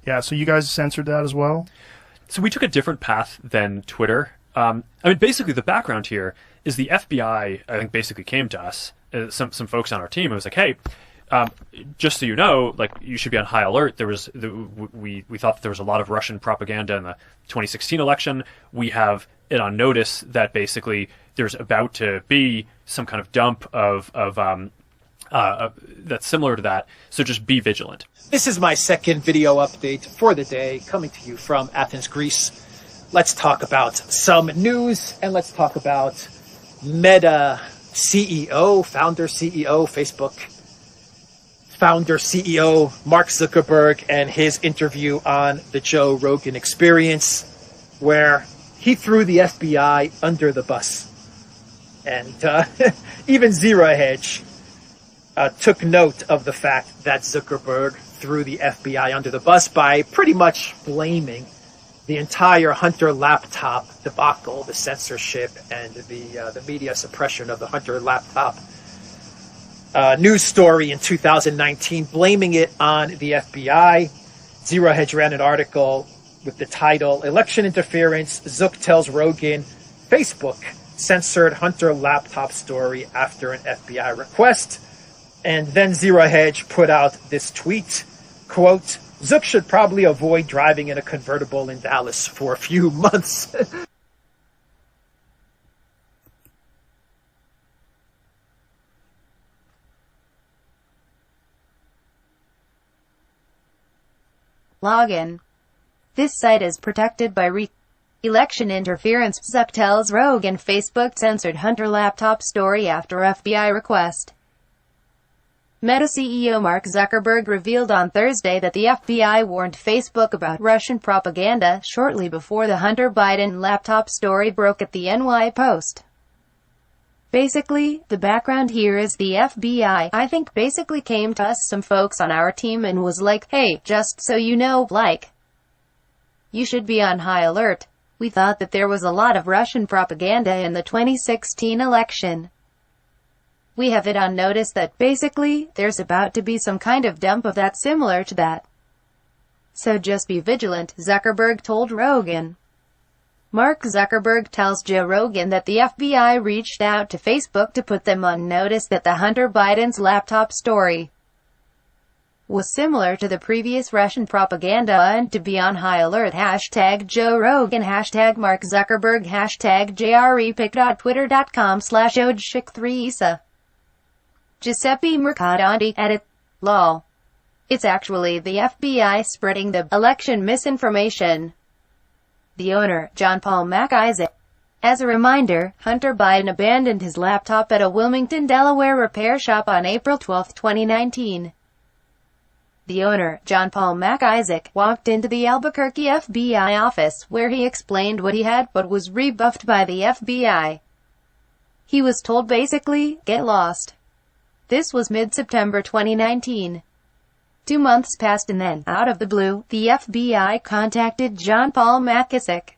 Yeah, so you guys censored that as well? So we took a different path than Twitter. I mean, basically the background here is the FBI, I think, basically came to us, some folks on our team, and was like, hey, just so you know, like, you should be on high alert. We thought that there was a lot of Russian propaganda in the 2016 election. We have it on notice that basically there's about to be some kind of dump of that's similar to that. So just be vigilant. This is my second video update for the day, coming to you from Athens, Greece. Let's talk about some news, and let's talk about Meta CEO, founder CEO, Facebook founder CEO Mark Zuckerberg, and his interview on the Joe Rogan Experience, where he threw the FBI under the bus. And even Zero Hedge took note of the fact that Zuckerberg threw the FBI under the bus by pretty much blaming the entire Hunter laptop debacle, the censorship, and the media suppression of the Hunter laptop news story in 2019, blaming it on the FBI. Zero Hedge ran an article with the title, "Election Interference, Zuck Tells Rogan Facebook Censored Hunter Laptop Story After an FBI Request." And then Zero Hedge put out this tweet, quote, "Zuck should probably avoid driving in a convertible in Dallas for a few months." Login. This site is protected by election interference. Zuck tells Rogan Facebook censored Hunter laptop story after FBI request. Meta CEO Mark Zuckerberg revealed on Thursday that the FBI warned Facebook about Russian propaganda shortly before the Hunter Biden laptop story broke at the NY Post. Basically, the background here is the FBI, I think, basically came to us, some folks on our team, and was like, hey, just so you know, like, you should be on high alert. We thought that there was a lot of Russian propaganda in the 2016 election. We have it on notice that, basically, there's about to be some kind of dump of that similar to that. So just be vigilant, Zuckerberg told Rogan. Mark Zuckerberg tells Joe Rogan that the FBI reached out to Facebook to put them on notice that the Hunter Biden's laptop story was similar to the previous Russian propaganda and to be on high alert. Hashtag Joe Rogan, hashtag Mark Zuckerberg, hashtag jrepic.twitter.com/ojshik3isa. Giuseppe Mercadante, edit, lol. It's actually the FBI spreading the election misinformation. The owner, John Paul MacIsaac. As a reminder, Hunter Biden abandoned his laptop at a Wilmington, Delaware repair shop on April 12, 2019. The owner, John Paul MacIsaac, walked into the Albuquerque FBI office, where he explained what he had, but was rebuffed by the FBI. He was told basically, get lost. This was mid-September 2019. 2 months passed and then, out of the blue, the FBI contacted John Paul MacIsaac.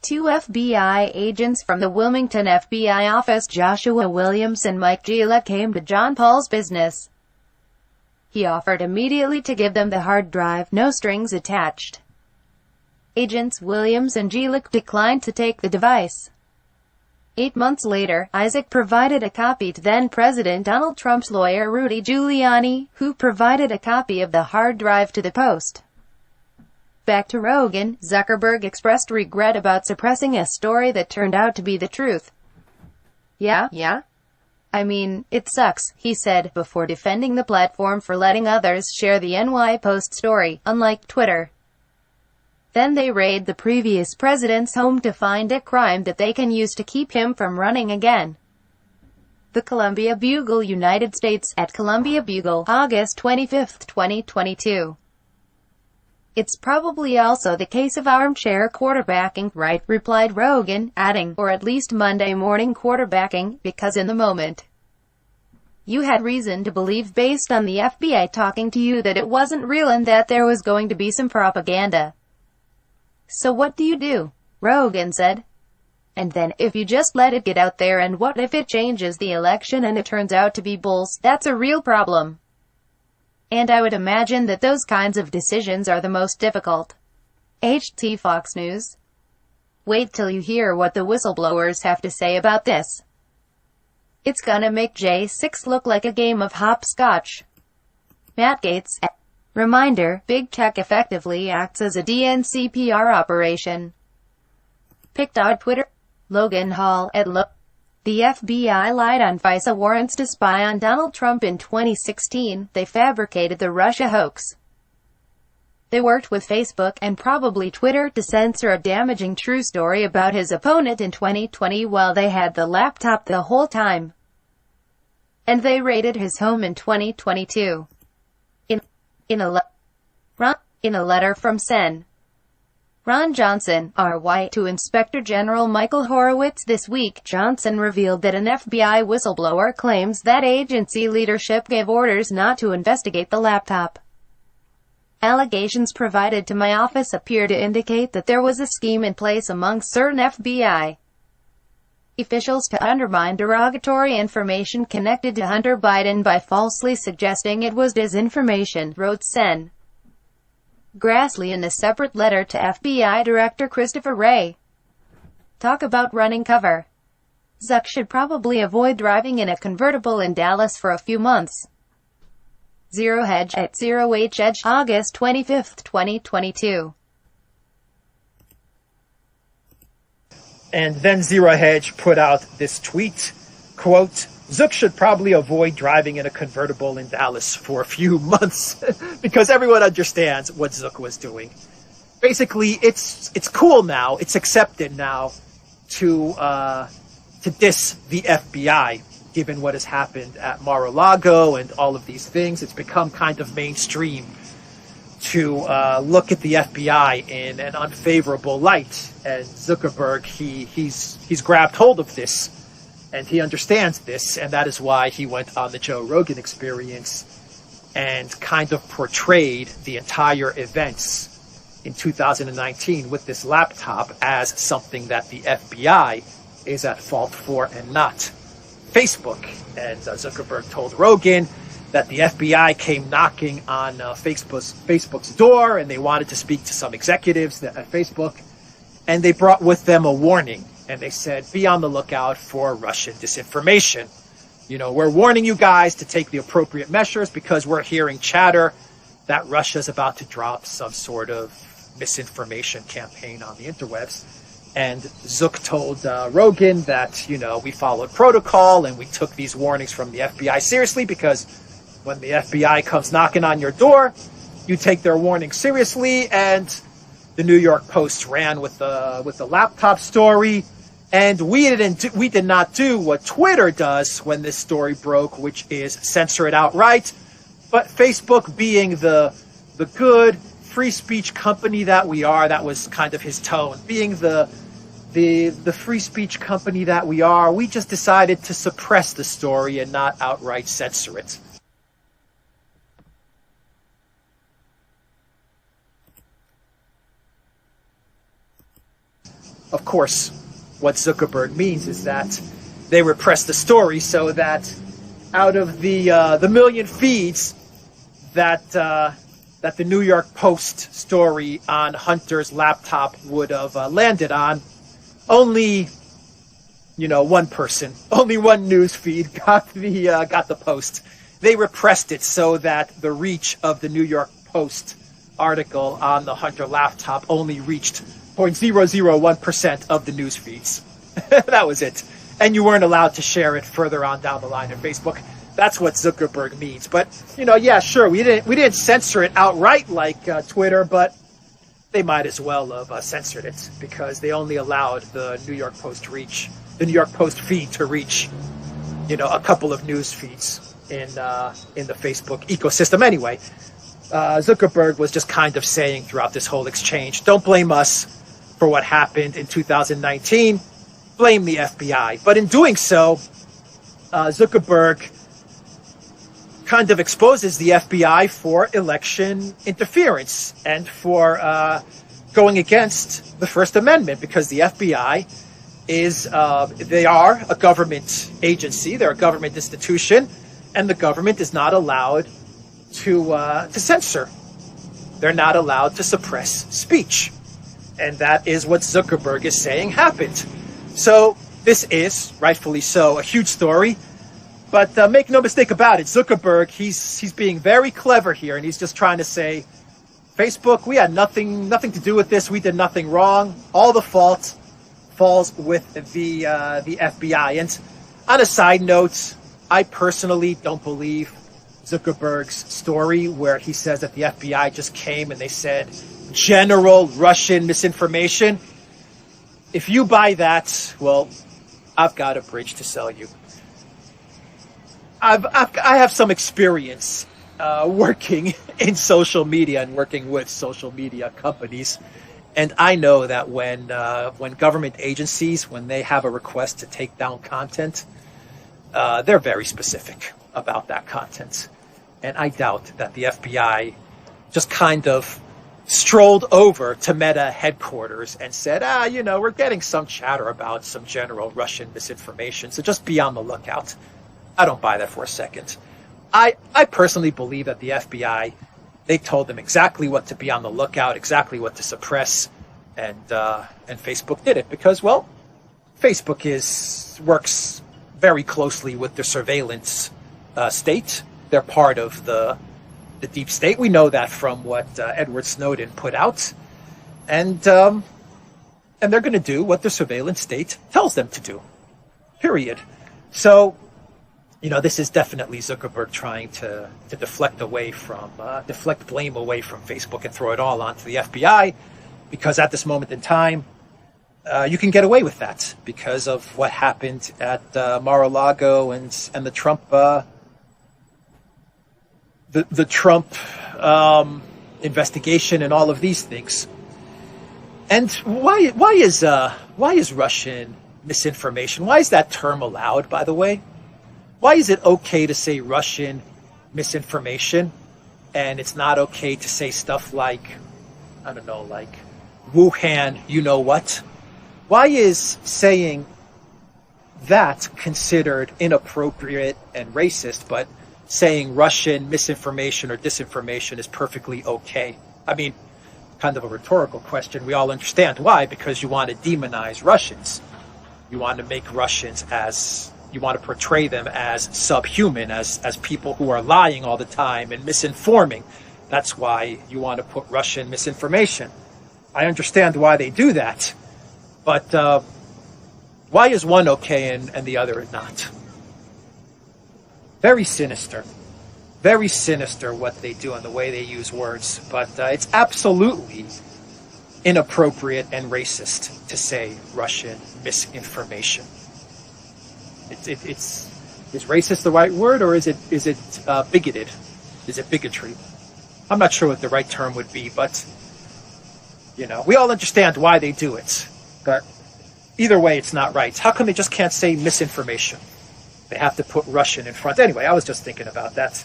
2 FBI agents from the Wilmington FBI office, Joshua Williams and Mike Gila, came to John Paul's business. He offered immediately to give them the hard drive, no strings attached. Agents Williams and Gila declined to take the device. 8 months later, Isaac provided a copy to then-President Donald Trump's lawyer Rudy Giuliani, who provided a copy of the hard drive to the Post. Back to Rogan, Zuckerberg expressed regret about suppressing a story that turned out to be the truth. Yeah? I mean, it sucks, he said, before defending the platform for letting others share the NY Post story, unlike Twitter. Then they raid the previous president's home to find a crime that they can use to keep him from running again. The Columbia Bugle, United States, at Columbia Bugle, August 25, 2022. It's probably also the case of armchair quarterbacking, right? Replied Rogan, adding, or at least Monday morning quarterbacking, because in the moment, you had reason to believe based on the FBI talking to you that it wasn't real and that there was going to be some propaganda. So what do you do? Rogan said. And then, if you just let it get out there, and what if it changes the election and it turns out to be bulls? That's a real problem. And I would imagine that those kinds of decisions are the most difficult. HT Fox News. Wait till you hear what the whistleblowers have to say about this. It's gonna make J6 look like a game of hopscotch. Matt Gaetz. Reminder, Big Tech effectively acts as a DNC PR operation. Pic.Twitter. Logan Hall at The FBI lied on FISA warrants to spy on Donald Trump in 2016. They fabricated the Russia hoax. They worked with Facebook and probably Twitter to censor a damaging true story about his opponent in 2020 while they had the laptop the whole time. And they raided his home in 2022. In a letter from Sen. Ron Johnson, RY, to Inspector General Michael Horowitz this week, Johnson revealed that an FBI whistleblower claims that agency leadership gave orders not to investigate the laptop. Allegations provided to my office appear to indicate that there was a scheme in place among certain FBI officials to undermine derogatory information connected to Hunter Biden by falsely suggesting it was disinformation, wrote Sen. Grassley in a separate letter to FBI Director Christoforou. Talk about running cover. Zuck should probably avoid driving in a convertible in Dallas for a few months. Zero Hedge at 0H Edge, August 25, 2022. And then Zero Hedge put out this tweet, quote, Zuck should probably avoid driving in a convertible in Dallas for a few months because everyone understands what Zuck was doing. Basically, it's cool now, it's accepted now to diss the FBI, given what has happened at Mar-a-Lago and all of these things. It's become kind of mainstream to look at the FBI in an unfavorable light. And Zuckerberg, he's grabbed hold of this, and he understands this, and that is why he went on the Joe Rogan Experience and kind of portrayed the entire events in 2019 with this laptop as something that the FBI is at fault for and not Facebook. And Zuckerberg told Rogan that the FBI came knocking on Facebook's door, and they wanted to speak to some executives at Facebook, and they brought with them a warning. And they said, be on the lookout for Russian disinformation. You know, we're warning you guys to take the appropriate measures because we're hearing chatter that Russia's about to drop some sort of misinformation campaign on the interwebs. And Zuck told Rogan that, you know, we followed protocol and we took these warnings from the FBI seriously because when the FBI comes knocking on your door, you take their warning seriously. And the New York Post ran with the laptop story. And we did not do what Twitter does when this story broke, which is censor it outright. But Facebook, being the good free speech company that we are, that was kind of his tone. Being the free speech company that we are, we just decided to suppress the story and not outright censor it. Of course, what Zuckerberg means is that they repress the story so that out of the million feeds that the New York Post story on Hunter's laptop would have landed on, only, you know, one person, only one news feed got the post. They repressed it so that the reach of the New York Post article on the Hunter laptop only reached 0.001% of the news feeds. That was it. And you weren't allowed to share it further on down the line on Facebook. That's what Zuckerberg means. But, you know, yeah, sure, we didn't censor it outright like Twitter, but they might as well have censored it because they only allowed the New York Post feed to reach, you know, a couple of news feeds in the Facebook ecosystem anyway. Zuckerberg was just kind of saying throughout this whole exchange, don't blame us for what happened in 2019, blame the FBI. But in doing so, Zuckerberg kind of exposes the FBI for election interference and for going against the First Amendment, because the FBI they are a government agency, they're a government institution, and the government is not allowed to censor. They're not allowed to suppress speech. And that is what Zuckerberg is saying happened. So this is, rightfully so, a huge story. But make no mistake about it, Zuckerberg, he's being very clever here, and he's just trying to say, Facebook, we had nothing to do with this. We did nothing wrong. All the fault falls with the FBI. And on a side note, I personally don't believe Zuckerberg's story where he says that the FBI just came and they said general Russian misinformation. If you buy that, well, I've got a bridge to sell you. I have some experience working in social media and working with social media companies, and I know that when government agencies, when they have a request to take down content, they're very specific about that content. And I doubt that the FBI just kind of strolled over to Meta headquarters and said, we're getting some chatter about some general Russian misinformation, so just be on the lookout. I don't buy that for a second. I personally believe that the FBI, they told them exactly what to be on the lookout, exactly what to suppress, and Facebook did it because, well, Facebook works very closely with the surveillance state. They're part of the deep state. We know that from what Edward Snowden put out, and they're going to do what the surveillance state tells them to do. Period. So, this is definitely Zuckerberg trying to deflect blame away from Facebook and throw it all onto the FBI, because at this moment in time, you can get away with that because of what happened at Mar-a-Lago and the Trump the Trump investigation and all of these things. And why is Russian misinformation? Why is that term allowed, by the way? Why is it okay to say Russian misinformation and it's not okay to say stuff like, I don't know, like Wuhan, you know what? Why is saying that considered inappropriate and racist, but saying Russian misinformation or disinformation is perfectly okay? I mean, kind of a rhetorical question. We all understand why, because you want to demonize Russians. You want to make Russians you want to portray them as subhuman, as people who are lying all the time and misinforming. That's why you want to put Russian misinformation. I understand why they do that. But why is one okay and the other not? Very sinister. Very sinister what they do and the way they use words. But it's absolutely inappropriate and racist to say Russian misinformation. Is racist the right word, or is it bigoted? Is it bigotry? I'm not sure what the right term would be, but we all understand why they do it. But either way, it's not right. How come they just can't say misinformation? They have to put Russian in front. Anyway, I was just thinking about that.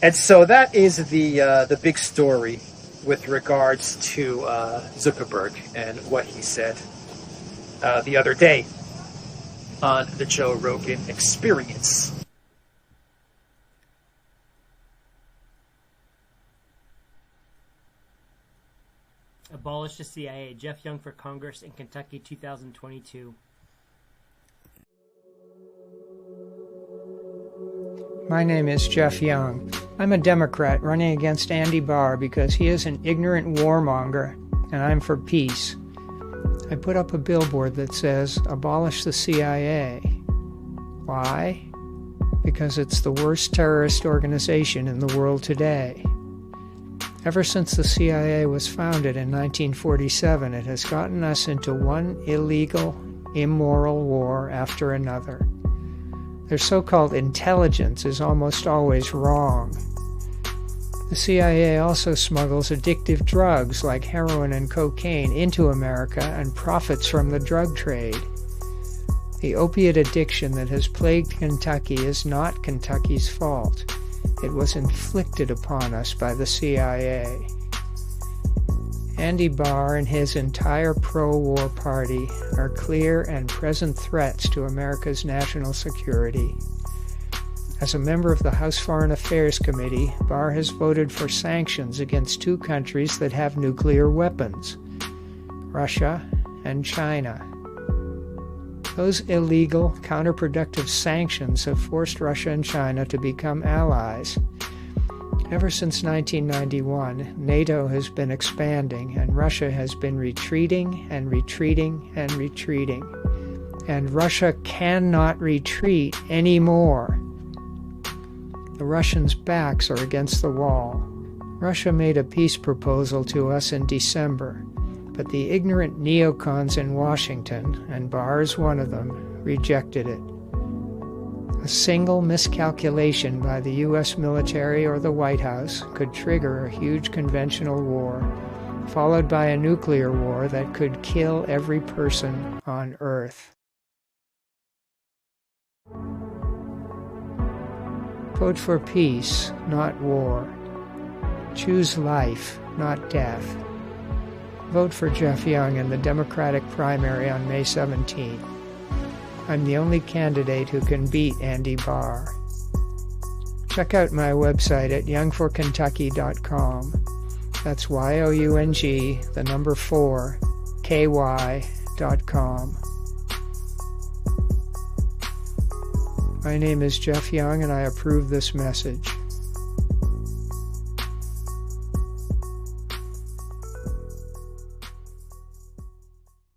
And so that is the big story with regards to Zuckerberg and what he said the other day on the Joe Rogan Experience. Abolish the CIA. Jeff Young for Congress in Kentucky 2022. My name is Jeff Young. I'm a Democrat running against Andy Barr because he is an ignorant warmonger, and I'm for peace. I put up a billboard that says, abolish the CIA. Why? Because it's the worst terrorist organization in the world today. Ever since the CIA was founded in 1947, it has gotten us into one illegal, immoral war after another. Their so-called intelligence is almost always wrong. The CIA also smuggles addictive drugs like heroin and cocaine into America and profits from the drug trade. The opiate addiction that has plagued Kentucky is not Kentucky's fault. It was inflicted upon us by the CIA. Andy Barr and his entire pro-war party are clear and present threats to America's national security. As a member of the House Foreign Affairs Committee, Barr has voted for sanctions against two countries that have nuclear weapons, Russia and China. Those illegal, counterproductive sanctions have forced Russia and China to become allies. Ever since 1991, NATO has been expanding, and Russia has been retreating and retreating and retreating. And Russia cannot retreat anymore. The Russians' backs are against the wall. Russia made a peace proposal to us in December, but the ignorant neocons in Washington, and Barr is one of them, rejected it. A single miscalculation by the U.S. military or the White House could trigger a huge conventional war, followed by a nuclear war that could kill every person on Earth. Vote for peace, not war. Choose life, not death. Vote for Jeff Young in the Democratic primary on May 17th. I'm the only candidate who can beat Andy Barr. Check out my website at youngforkentucky.com. That's YOUNG, the number 4, KY.com. My name is Jeff Young, and I approve this message.